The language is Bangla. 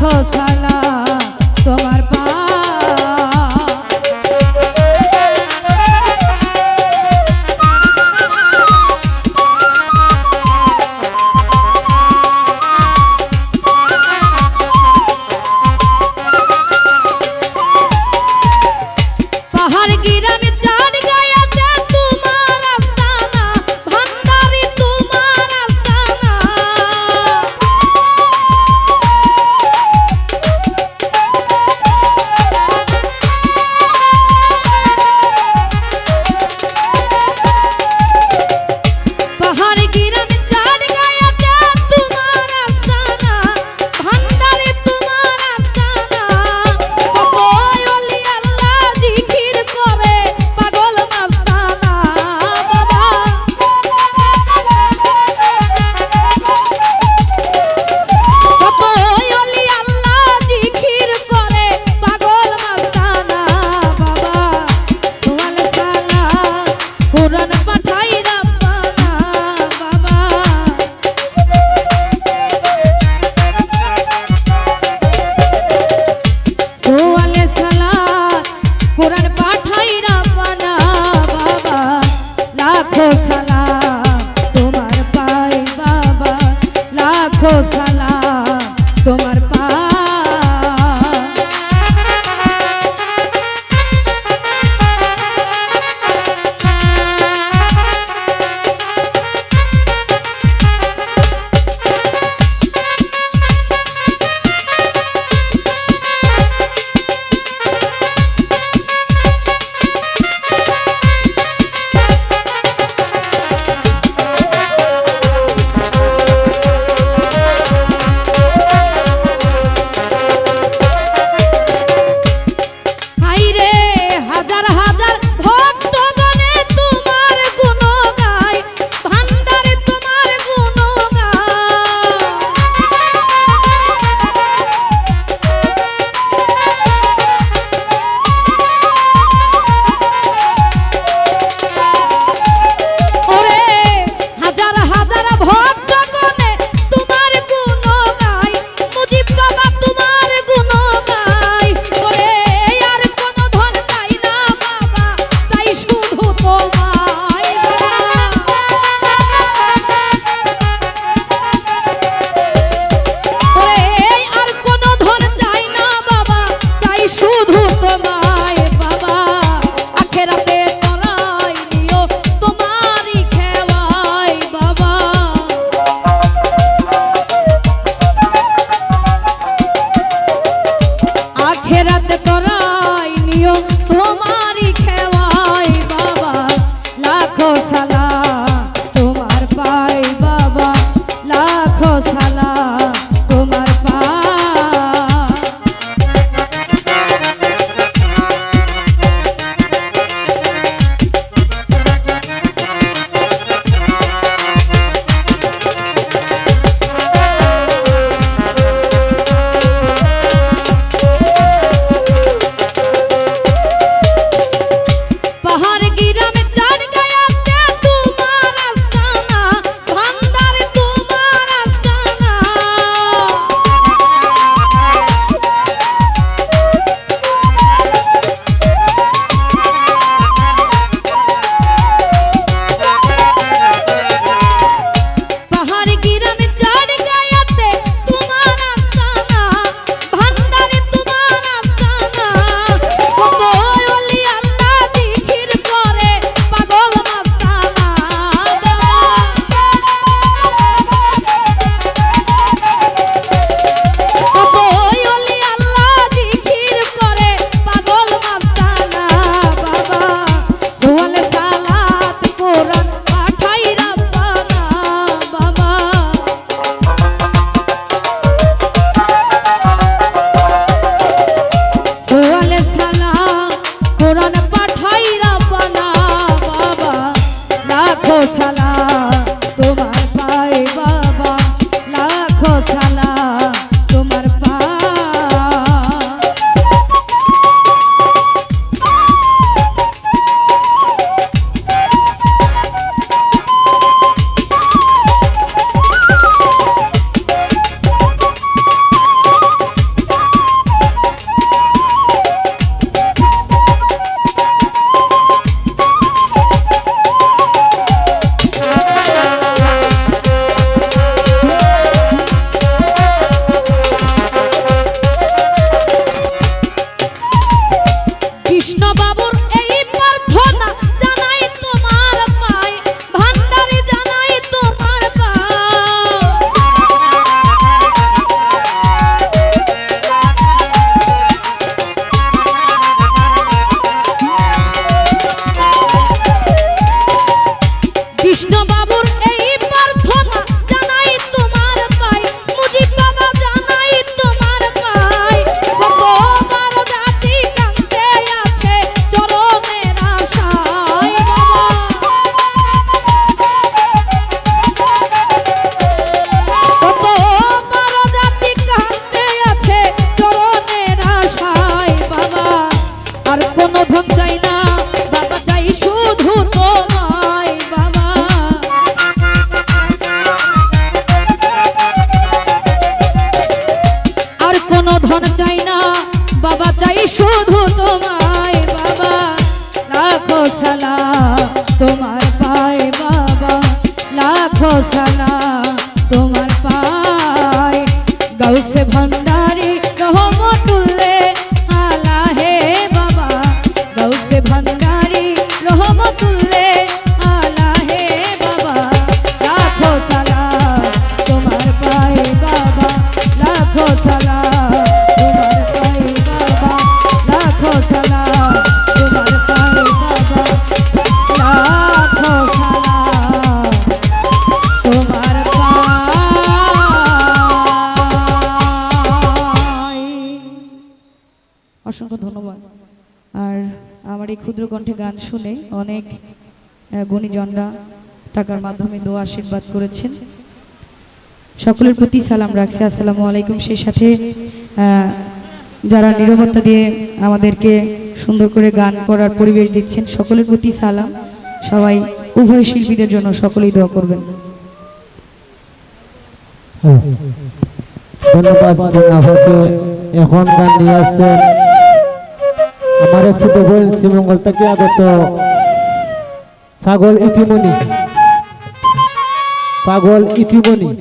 লাখো সালাম তোমার পাহাড় গিরামে চাঁদ গায়াতে তোমার আস্তানা ভান্ডারি তোমার আস্তানা পাহাড় গিরামে চাঁদ গায়াতে তোমার আস্তানা ভান্ডারি তোমার আস্তানা কত ওলি আল্লাহ জিকির করে পাগল মাস্তানা বাবা কত ওলি আল্লাহ জিকির করে পাগল মাস্তানা বাবা সোয়াল সালাম কোরআন পাঠাই রাব্বানা বাবা সোয়াল সালাম কোরআন পাঠাই রাব্বানা বাবা লাখো সালাম তোমার পাই বাবা লাখো সালাম তোমার পাই সালাম তোমার পায়ে বাবা, লাখো সালাম তোমার পায়ে। গাউসে ভান্ডারি রহমতুল্লাহ আলাহে বাবা, গাউসে ভান্ডারি রহমতুল্লাহ আলাহে বাবা, লাখো সালাম তোমার পায়ে বাবা, লাখো সালাম তোমার পায়ে বাবা, লাখো সালাম তোমার পায়ে বাবা, লাখো সালাম তোমার পায়ে। অসংখ্য ধন্যবাদ। আর আমার এই ক্ষুদ্র কণ্ঠে গান শুনে অনেক গুণীজনরা টাকার মাধ্যমে দোয়া আশীর্বাদ করেছেন, সকলের প্রতি সালাম রাখছি, আসসালামু আলাইকুম। সেই সাথে যারা নিরাপত্তা দিয়ে আমাদেরকে সুন্দর করে গান করার পরিবেশ দিচ্ছেন, সকলের প্রতি সালাম। সবাই উভয় শিল্পীদের জন্য সকলেই দোয়া করবেন। ধন্যবাদ। এখন গান নিয়ে আসছেন আমার এক ছোট বোন শ্রীমঙ্গল থেকে আগত পাগল ইতিমণি।